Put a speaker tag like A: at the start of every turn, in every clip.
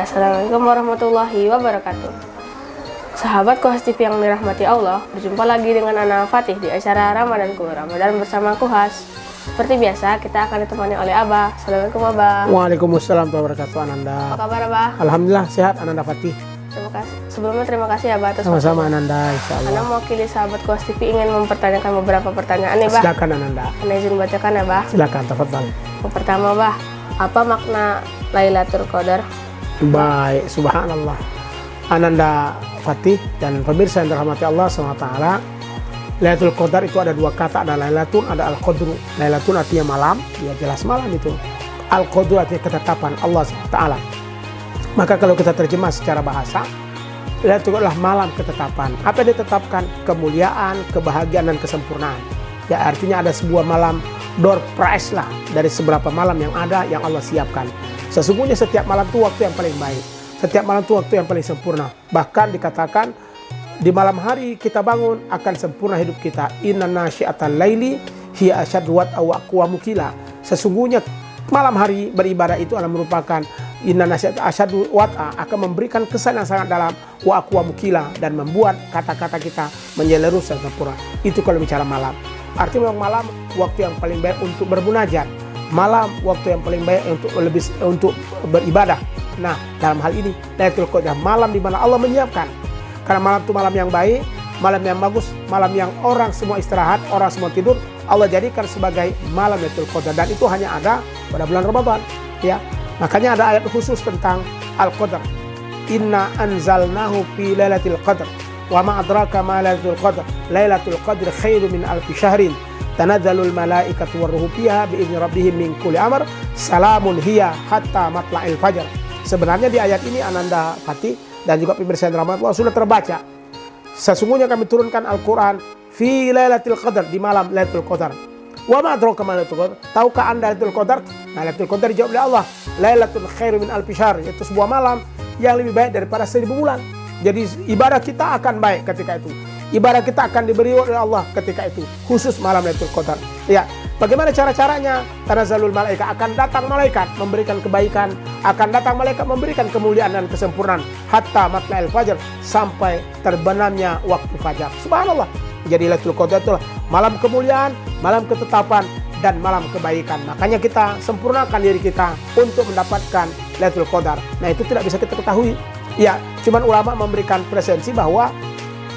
A: Ya, assalamualaikum warahmatullahi wabarakatuh. Sahabat Kuhas TV yang dirahmati Allah, berjumpa lagi dengan Ana Fatih di acara Ramadanku, Ramadan bersama Kuhas. Seperti biasa, kita akan ditemani oleh Abah. Assalamualaikum Abah.
B: Waalaikumsalam warahmatullahi wabarakatuh, Ananda.
A: Apa kabar Abah?
B: Alhamdulillah sehat, Ananda Fatih.
A: Terima kasih. Sebelumnya terima kasih Abah atas
B: Sama-sama
A: waktunya.
B: Ananda, insya Allah.
A: Ana mewakili sahabat Kuhas TV ingin mempertanyakan beberapa pertanyaan nih Bah.
B: Silakan Ananda.
A: Ana izin bacakan ya Bah.
B: Silakan, tafadhal.
A: Yang pertama Bah, apa makna Lailatul Qadar?
B: Baik, subhanallah. Ananda Fatih dan pemirsa yang dirahmati Allah SWT. Lailatul Qadar itu ada dua kata, ada Lailatun, ada Al-Qadru. Lailatun artinya malam, ya jelas malam itu. Al-Qadru artinya ketetapan Allah SWT. Maka kalau kita terjemah secara bahasa, Lailatul adalah malam ketetapan. Apa yang ditetapkan? Kemuliaan, kebahagiaan, dan kesempurnaan. Ya artinya ada sebuah malam door prize lah dari seberapa malam yang ada yang Allah siapkan. Sesungguhnya setiap malam itu waktu yang paling baik. Setiap malam itu waktu yang paling sempurna. Bahkan dikatakan di malam hari kita bangun akan sempurna hidup kita. Inna nasyi'atal laili hiya asyaddu wat'a wa aqwamu qila. Sesungguhnya malam hari beribadah itu adalah merupakan inna nasyi'atal asyaddu wat'a, akan memberikan kesan yang sangat dalam, wa aqwamu qila, dan membuat kata-kata kita menjadi lurus dan sempurna. Itu kalau bicara malam. Artinya malam waktu yang paling baik untuk bermunajat. Malam waktu yang paling baik untuk beribadah. Nah, dalam hal ini Lailatul Qadar, malam di mana Allah menyiapkan. Karena malam itu malam yang baik, malam yang bagus, malam yang orang semua istirahat, orang semua tidur, Allah jadikan sebagai malam Lailatul Qadar, dan itu hanya ada pada bulan Ramadan, ya. Makanya ada ayat khusus tentang Al-Qadar. Inna anzalnahu fi Lailatul Qadar. Wa ma adraka ma Lailatul Qadar. Lailatul Qadar khairu min alfi syahrin. Tanazzalul malaikatu warruhu fiha bi'izni rabbihim min kulli amr. Salamun hiya hatta matla'il fajar. Sebenarnya di ayat ini Ananda Fatih dan juga pemirsa yang dirahmati Allah sudah terbaca. Sesungguhnya kami turunkan Al-Qur'an fi Lailatul Qadar, di malam Lailatul Qadar. Wa ma adraka ma Lailatul Qadar. Tahukah Anda Lailatul Qadar? Nah, Lailatul Qadar dijawab oleh Allah, Lailatul khairu min alfi syahr, yaitu sebuah malam yang lebih baik daripada 1000 bulan. Jadi ibadah kita akan baik ketika itu. Ibadah kita akan diberi oleh Allah ketika itu, khusus malam Lailatul Qadar. Ya, bagaimana cara-caranya? Tanazzalul malaikat, akan datang malaikat memberikan kebaikan, akan datang malaikat memberikan kemuliaan dan kesempurnaan, hatta matla'il fajar, sampai terbenamnya waktu fajar. Subhanallah. Jadi Lailatul Qadar itu malam kemuliaan, malam ketetapan, dan malam kebaikan. Makanya kita sempurnakan diri kita untuk mendapatkan Lailatul Qadar. Nah, itu tidak bisa kita ketahui. Ya, cuman ulama memberikan presensi bahwa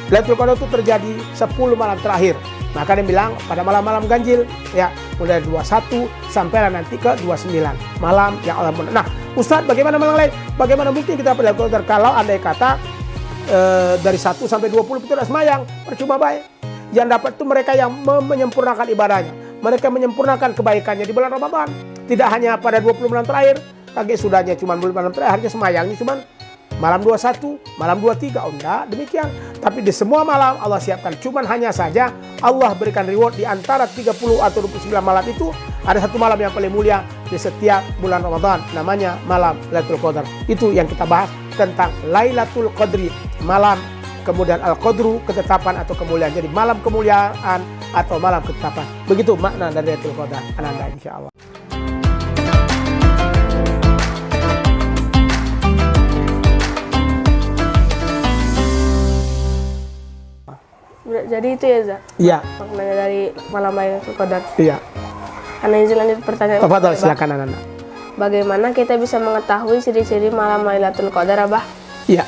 B: Lailatul Qadar itu terjadi 10 malam terakhir. Maka dia bilang pada malam-malam ganjil, ya, mulai 21 sampai nanti ke 29 malam yang Allah mulia. Nah, Ustadz, bagaimana malam lain? Bagaimana mungkin kita pada Lailatul Qadar kalau andai kata dari 1 sampai 20 itu sudah semayang, percuma baik. Yang dapat itu mereka yang menyempurnakan ibadahnya, mereka menyempurnakan kebaikannya di bulan Ramadan. Tidak hanya pada 20 malam terakhir, lagi sudahnya cuma malam terakhirnya semayangnya cuma malam 21, malam 23, oh enggak demikian. Tapi di semua malam Allah siapkan. Cuman hanya saja Allah berikan reward di antara 30 atau 29 malam itu. Ada satu malam yang paling mulia di setiap bulan Ramadan, namanya malam Lailatul Qadar. Itu yang kita bahas tentang Lailatul Qadri, malam kemudian Al-Qadru, ketetapan atau kemuliaan. Jadi malam kemuliaan atau malam ketetapan. Begitu makna dari Lailatul Qadar, Ananda, insyaallah.
A: Jadi itu ya Zak?
B: Iya.
A: Maknanya dari malam Lailatul Qadar.
B: Iya.
A: Ana izin lanjut pertanyaan.
B: Tafadhal,
A: Abah.
B: silakan Ananda.
A: Bagaimana kita bisa mengetahui ciri-ciri malam Lailatul Qadar, Abah?
B: Ya,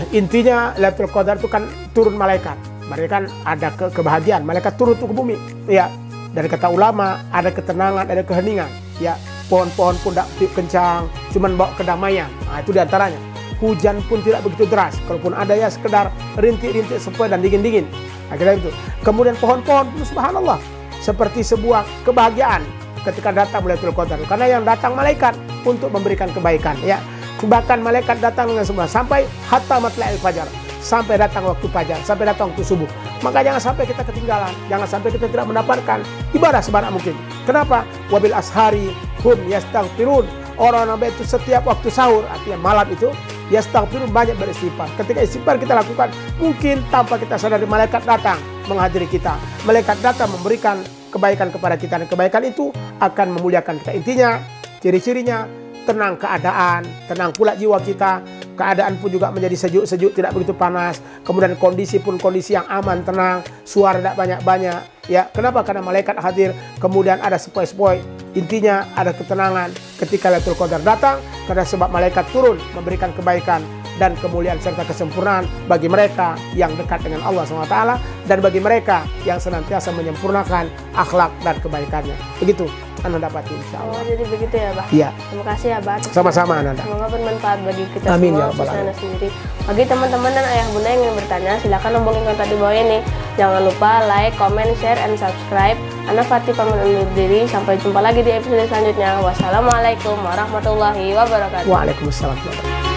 B: intinya Lailatul Qadar itu kan turun malaikat. Mereka kan ada kebahagiaan, malaikat turun ke bumi. Ya, dari kata ulama ada ketenangan, ada keheningan. Ya, pohon-pohon pun tidak kencang, cuman bawa kedamaian. Nah, itu diantaranya. Hujan pun tidak begitu deras, kalaupun ada ya sekedar rintik-rintik sepoi dan dingin-dingin. Akhirnya itu. Kemudian pohon-pohon pun subhanallah seperti sebuah kebahagiaan ketika datang Lailatul Qadar. Karena yang datang malaikat untuk memberikan kebaikan. Ya, bahkan malaikat datang dengan semua sampai hatta matla'il fajar, sampai datang waktu fajar, sampai datang waktu subuh. Maka jangan sampai kita ketinggalan, jangan sampai kita tidak mendapatkan ibadah sebanyak mungkin. Kenapa? Wabil ashari hum yastaghfirun. Orang-orang itu setiap waktu sahur, artinya malam itu, yastaghfirun, banyak beristighfar. Ketika istighfar kita lakukan, mungkin tanpa kita sadari malaikat datang menghadiri kita. Malaikat datang memberikan kebaikan kepada kita, dan kebaikan itu akan memuliakan kita. Intinya, ciri-cirinya tenang keadaan, tenang pula jiwa kita. Keadaan pun juga menjadi sejuk-sejuk, tidak begitu panas. Kemudian kondisi pun kondisi yang aman, tenang, suara tidak banyak-banyak. Ya, kenapa? Karena malaikat hadir, kemudian ada sepoi-sepoi. Intinya ada ketenangan ketika Lailatul Qadar datang, karena sebab malaikat turun memberikan kebaikan dan kemuliaan serta kesempurnaan bagi mereka yang dekat dengan Allah SWT dan bagi mereka yang senantiasa menyempurnakan akhlak dan kebaikannya. Begitu Anda dapati insya Allah.
A: Oh, jadi begitu ya, Bah?
B: Iya.
A: Terima kasih ya, Bah.
B: Sama-sama, Ananda.
A: Semoga bermanfaat bagi kita
B: Amin,
A: semua,
B: ya Rabbal
A: khususnya Anda sendiri. Bagi teman-teman dan ayah bunda yang ingin bertanya, silakan hubungi kontak di bawah ini. Jangan lupa like, comment, share, and subscribe. Ana Fatih pamit undur diri. Sampai jumpa lagi di episode selanjutnya. Wassalamualaikum warahmatullahi wabarakatuh.
B: Waalaikumsalam warahmatullahi wabarakatuh.